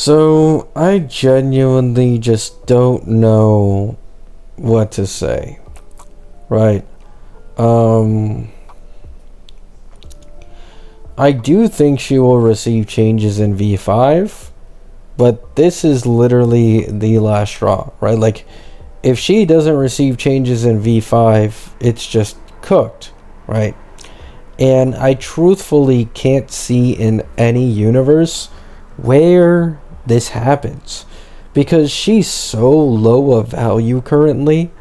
So, I genuinely just don't know what to say. Right. I do think she will receive changes in V5, but this is literally the last straw, right? Like, if she doesn't receive changes in V5, it's just cooked, right? And I truthfully can't see in any universe where this happens, because she's so low of value currently.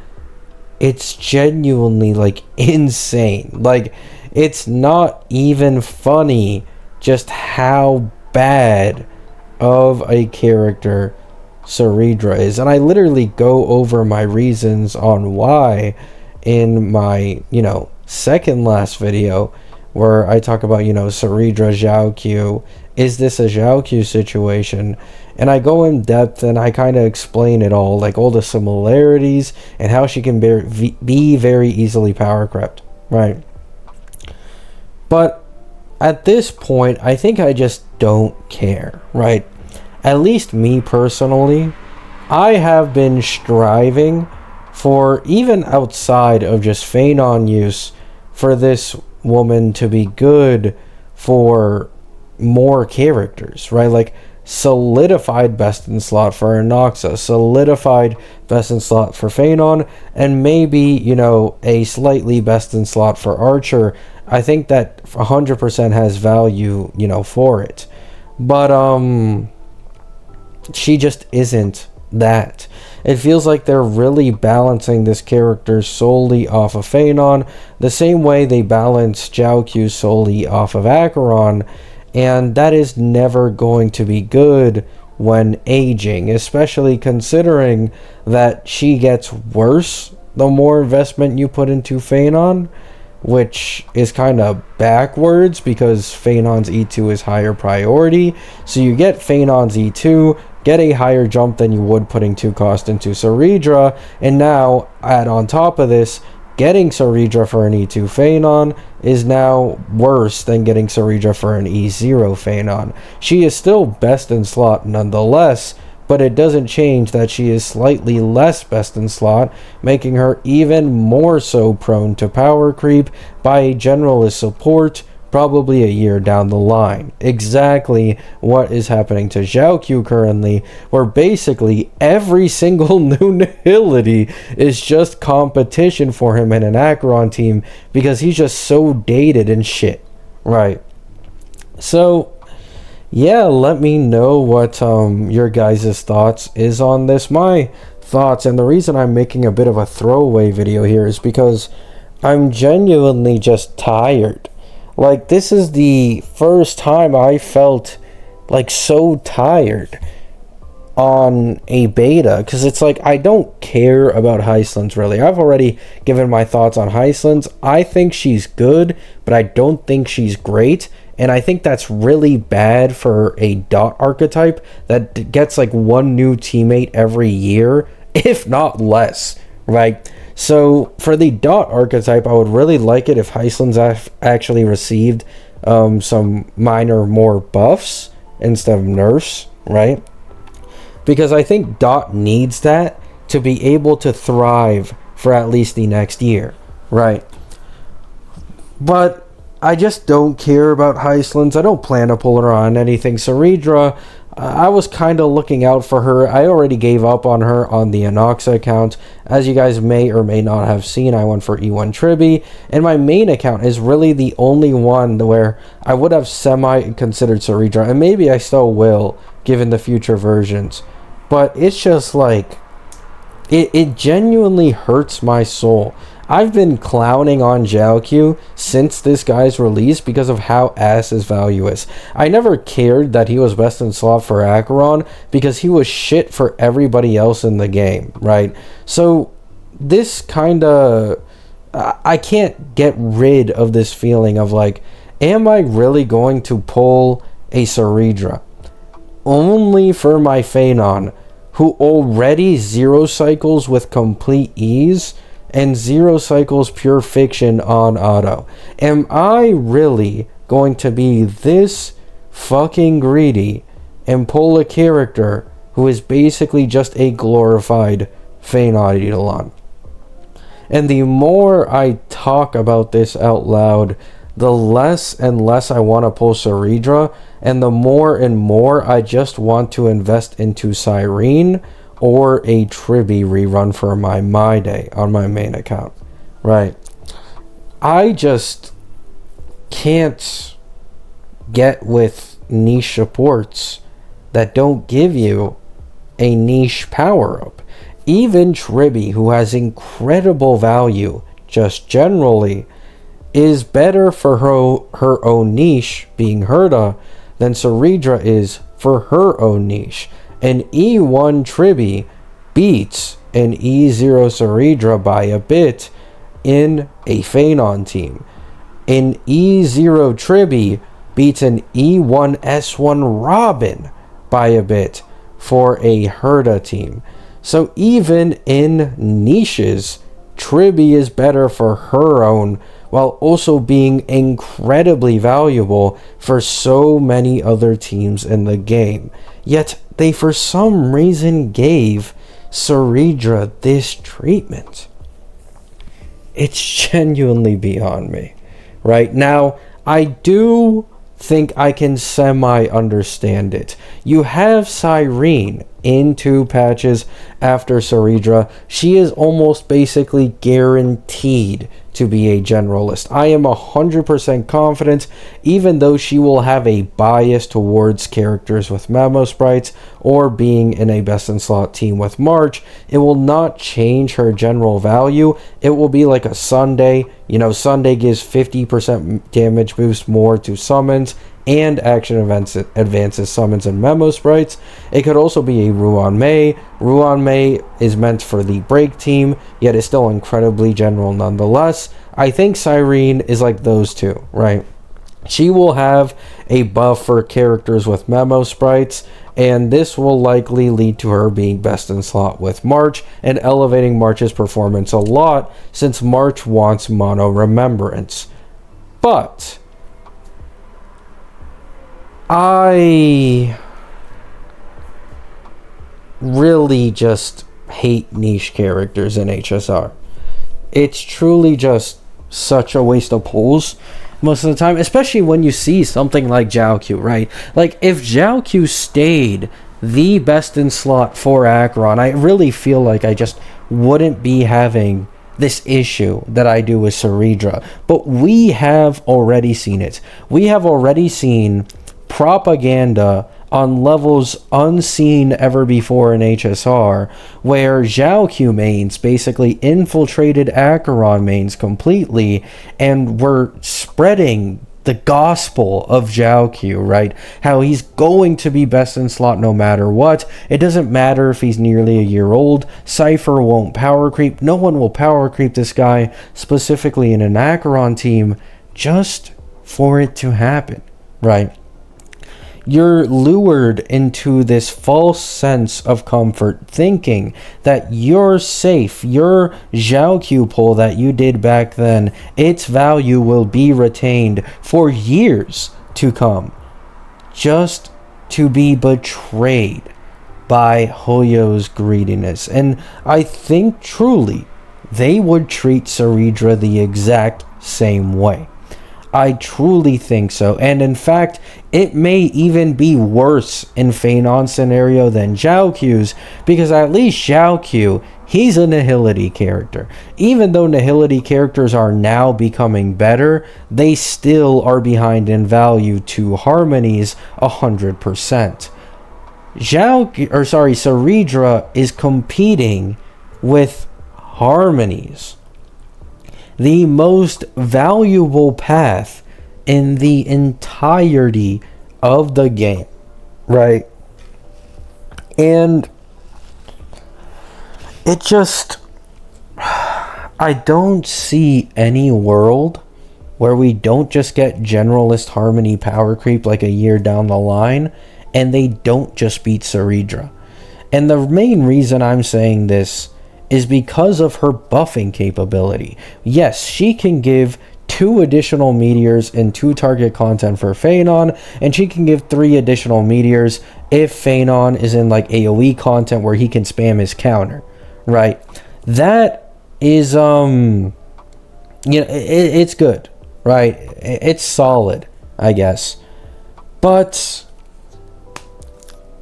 It's genuinely like insane. Like, it's not even funny just how bad of a character Ceridra is. And I literally go over my reasons on why in my, second last video, where I talk about, Ceridra, Zhao, is this a Zhao situation? And I go in depth and I kind of explain it all, like all the similarities and how she can be very easily power crept, right? But at this point, I think I just don't care, right? At least me personally, I have been striving for, even outside of just Phanon use, for this woman to be good for more characters, right? Like, solidified best in slot for Anoxa, solidified best in slot for Phanon, and maybe, a slightly best in slot for Archer. I think that 100% has value, for it. But, she just isn't that. It feels like they're really balancing this character solely off of Phanon, the same way they balance Zhao solely off of Acheron, and that is never going to be good when aging, especially considering that she gets worse the more investment you put into Phanon, which is kind of backwards because Phanon's E2 is higher priority. So you get Phanon's E2, get a higher jump than you would putting 2 cost into Ceridra, and now add on top of this, getting Ceridra for an E2 Phanon is now worse than getting Ceridra for an E0 Phanon. She is still best in slot nonetheless, but it doesn't change that she is slightly less best in slot, making her even more so prone to power creep by a generalist support probably a year down the line. Exactly what is happening to Zhao currently, where basically every single new nihility is just competition for him in an Acheron team because he's just so dated and shit. Right. So, yeah, let me know what your guys' thoughts is on this. My thoughts, and the reason I'm making a bit of a throwaway video here is because I'm genuinely just tired. Like, this is the first time I felt like so tired on a beta, because it's like I don't care about Heislands really. I've already given my thoughts on Heislands. I think she's good, but I don't think she's great, and I think that's really bad for a dot archetype that gets like one new teammate every year, if not less, right? So for the dot archetype, I would really like it if Heislands actually received some minor more buffs instead of nerfs, right? Because I think dot needs that to be able to thrive for at least the next year, right? But I just don't care about Heislands. I don't plan to pull her on anything. Ceridra, I was kind of looking out for her. I already gave up on her on the Anoxa account. As you guys may or may not have seen, I went for E1 Tribi, and my main account is really the only one where I would have semi-considered Ceridra, and maybe I still will, given the future versions. But it's just like, it genuinely hurts my soul. I've been clowning on Zhao since this guy's release because of how ass his value is. I never cared that he was best in slot for Acheron because he was shit for everybody else in the game, right? So this kind of, I can't get rid of this feeling of like, am I really going to pull a Ceridra only for my Phanon, who already 0 cycles with complete ease and 0 cycles pure fiction on auto? Am I really going to be this fucking greedy and pull a character who is basically just a glorified Feanor Eidolon. And the more I talk about this out loud, the less and less I want to pull Serra, and the more and more I just want to invest into Cyrene or a Tribby rerun for my day on my main account. Right. I just can't get with niche supports that don't give you a niche power-up. Even Tribby, who has incredible value just generally, is better for her own niche, being Herda, than Serra is for her own niche. An E1 Tribby beats an E0 Serra by a bit in a Feanor team. An E0 Tribby beats an E1 S1 Robin by a bit for a Herda team. So even in niches, Tribby is better for her own, while also being incredibly valuable for so many other teams in the game. Yet they for some reason gave Serra this treatment. It's genuinely beyond me. Right now, I do think I can semi-understand it. You have Cyrene in 2 patches after Serra. She is almost basically guaranteed to be a generalist. I am 100% confident, even though she will have a bias towards characters with memo sprites or being in a best in slot team with March, it will not change her general value. It will be like a Sunday. You know, Sunday gives 50% damage boost more to summons and action events advances summons and memo sprites. It could also be a Ruan Mei. Ruan Mei is meant for the break team, yet is still incredibly general nonetheless. I think Cyrene is like those two, right? She will have a buff for characters with memo sprites, and this will likely lead to her being best in slot with March and elevating March's performance a lot, since March wants mono remembrance. But I really just hate niche characters in HSR. It's truly just such a waste of pulls most of the time, especially when you see something like Jiaoqiu, right? Like, if Jiaoqiu stayed the best in slot for Acheron, I really feel like I just wouldn't be having this issue that I do with Serra. But we have already seen it. We have already seen propaganda on levels unseen ever before in HSR, where Jiaoqiu mains basically infiltrated Acheron mains completely and were spreading the gospel of Jiaoqiu, right? How he's going to be best in slot no matter what. It doesn't matter if he's nearly a year old. Cypher won't power creep. No one will power creep this guy, specifically in an Acheron team, just for it to happen, right? You're lured into this false sense of comfort, thinking that you're safe. Your Jiaoqiu pull that you did back then, its value will be retained for years to come, just to be betrayed by Hoyo's greediness. And I think truly they would treat Serra the exact same way. I truly think so, and in fact, it may even be worse in Feanor scenario than Jiaoqiu's, because at least Jiaoqiu, he's a Nihility character. Even though Nihility characters are now becoming better, they still are behind in value to Harmonies 100%. Serra is competing with Harmonies, the most valuable path in the entirety of the game, right? And it just, I don't see any world where we don't just get Generalist Harmony power creep like a year down the line and they don't just beat Serra. And the main reason I'm saying this is because of her buffing capability. Yes, she can give 2 additional meteors and 2 target content for Phanon, and she can give 3 additional meteors if Phanon is in like AoE content where he can spam his counter, right? That is it's good, right? It's solid, I guess. But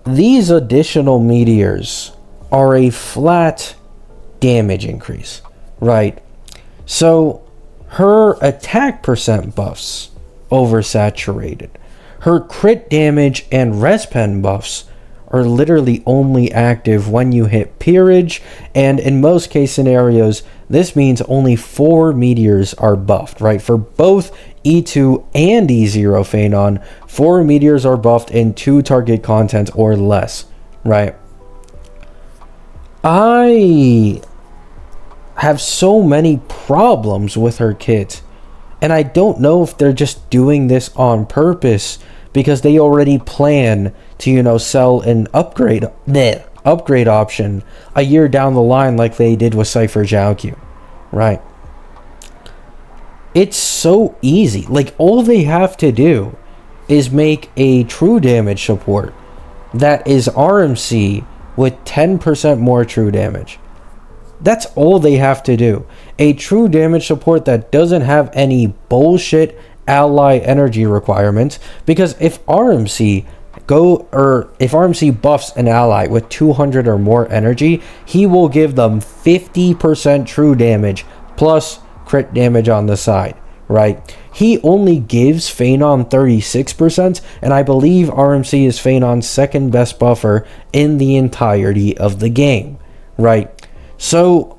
these additional meteors are a flat damage increase, right? So her attack percent buffs oversaturated. Her crit damage and res pen buffs are literally only active when you hit peerage, and in most case scenarios, this means only 4 meteors are buffed, right? For both E2 and E0 Phanon, 4 meteors are buffed in 2 target content or less, right? I have so many problems with her kit, and I don't know if they're just doing this on purpose because they already plan to, sell an upgrade option a year down the line like they did with Cypher Jiaoqiu, right? It's so easy. Like, all they have to do is make a true damage support that is RMC with 10% more true damage. That's all they have to do. A true damage support that doesn't have any bullshit ally energy requirements, because if RMC buffs an ally with 200 or more energy, he will give them 50% true damage plus crit damage on the side, right? He only gives Phanon 36%, and I believe RMC is Phanon's second best buffer in the entirety of the game, right? So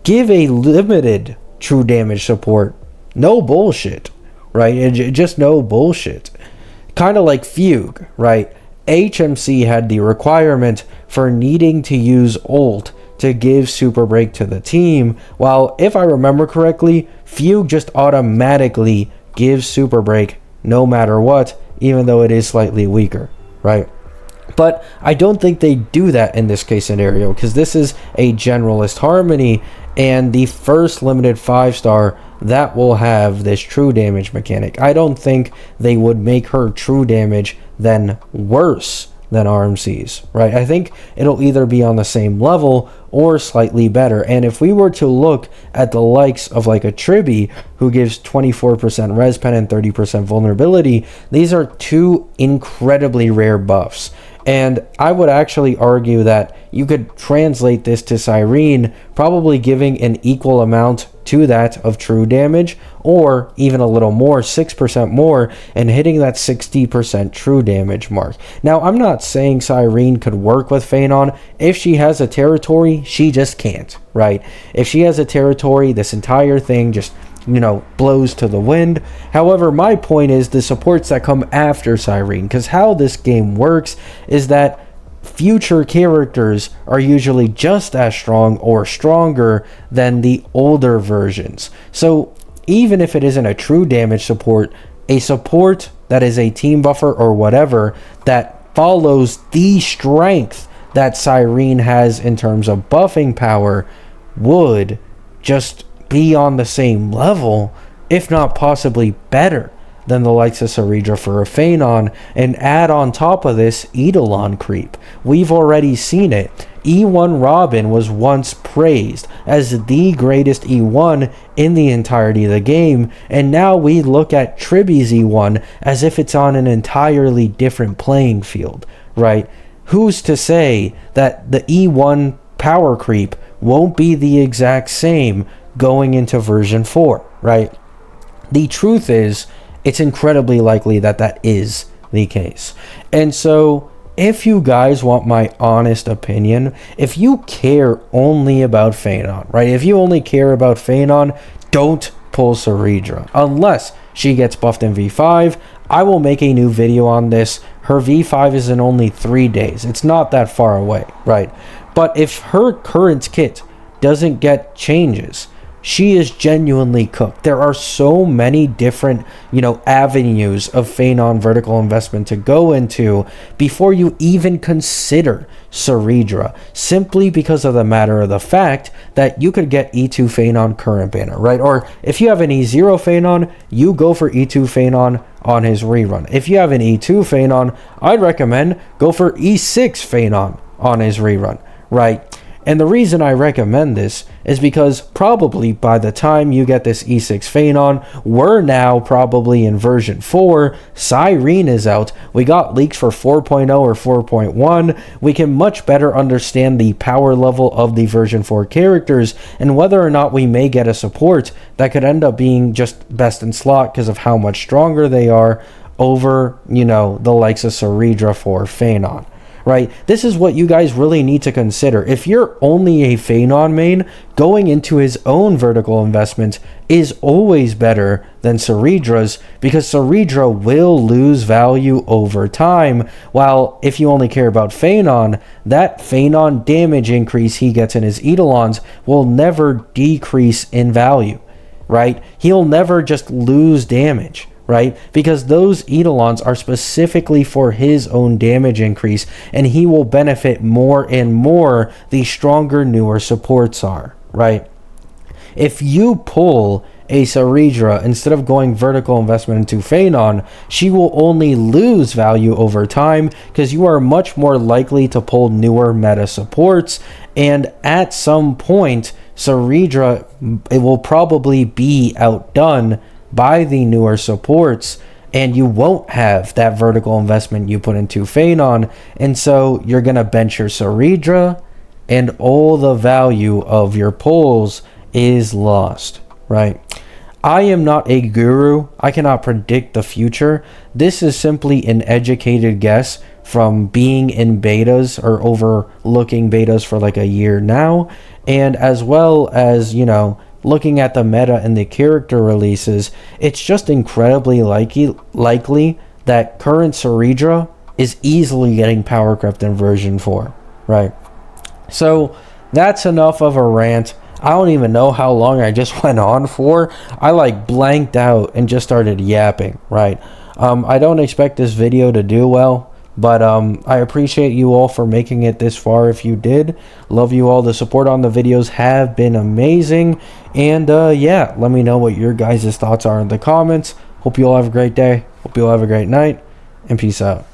give a limited true damage support. No bullshit, right? Just no bullshit. Kind of like Fugue, right? HMC had the requirement for needing to use ult to give super break to the team, while if I remember correctly, Fugue just automatically gives super break no matter what, even though it is slightly weaker, right? But I don't think they do that in this case scenario, because this is a Generalist Harmony, and the first limited 5-star that will have this true damage mechanic. I don't think they would make her true damage then worse than RMC's, right? I think it'll either be on the same level or slightly better. And if we were to look at the likes of like a Tribi, who gives 24% res pen and 30% vulnerability, these are 2 incredibly rare buffs. And I would actually argue that you could translate this to Cyrene, probably giving an equal amount to that of true damage, or even a little more, 6% more, and hitting that 60% true damage mark. Now, I'm not saying Cyrene could work with Phanon. If she has a territory, she just can't, right? If she has a territory, this entire thing just blows to the wind. However, my point is the supports that come after Cyrene, because how this game works is that future characters are usually just as strong or stronger than the older versions. So even if it isn't a true damage support, a support that is a team buffer or whatever that follows the strength that Cyrene has in terms of buffing power would just be on the same level, if not possibly better than the likes of Ceridra for a Phanon, and add on top of this Eidolon creep. We've already seen it. E1 Robin was once praised as the greatest E1 in the entirety of the game, and now we look at Tribi's E1 as if it's on an entirely different playing field, right? Who's to say that the E1 power creep won't be the exact same going into version 4, right? The truth is, it's incredibly likely that that is the case. And so, if you guys want my honest opinion, if you care only about Phanon, right? If you only care about Phanon, don't pull Ceridra. Unless she gets buffed in V5, I will make a new video on this. Her V5 is in only 3 days. It's not that far away, right? But if her current kit doesn't get changes, she is genuinely cooked. There are so many different, avenues of Phanon vertical investment to go into before you even consider Ceridra, simply because of the matter of the fact that you could get E2 Phanon current banner, right? Or if you have an E0 Phanon, you go for E2 Phanon on his rerun. If you have an E2 Phanon, I'd recommend go for E6 Phanon on his rerun, right? And the reason I recommend this is because probably by the time you get this E6 Phanon, we're now probably in version 4. Cyrene is out. We got leaks for 4.0 or 4.1. We can much better understand the power level of the version 4 characters and whether or not we may get a support that could end up being just best in slot because of how much stronger they are over, the likes of Ceridra for Phanon. Right? This is what you guys really need to consider. If you're only a Phanon main, going into his own vertical investment is always better than Ceridra's, because Ceridra will lose value over time, while if you only care about Phanon, that Phanon damage increase he gets in his Eidolons will never decrease in value, right? He'll never just lose damage, right? Because those Eidolons are specifically for his own damage increase, and he will benefit more and more the stronger newer supports are, right? If you pull a Ceridra instead of going vertical investment into Phanon, she will only lose value over time because you are much more likely to pull newer meta supports, and at some point Ceridra, it will probably be outdone by the newer supports, and you won't have that vertical investment you put into Phanon, and so you're going to bench your Ceridra, and all the value of your pulls is lost, right? I am not a guru. I cannot predict the future. This is simply an educated guess from being in betas or overlooking betas for like a year now, and as well as, looking at the meta and the character releases, it's just incredibly likely that current Ceridra is easily getting power crept in version 4, right? So that's enough of a rant. I don't even know how long I just went on for. I blanked out and just started yapping, right? I don't expect this video to do well, but I appreciate you all for making it this far. If you did, love you all. The support on the videos have been amazing, and yeah, let me know what your guys' thoughts are in the comments. Hope you all have a great day, hope you all have a great night, and peace out.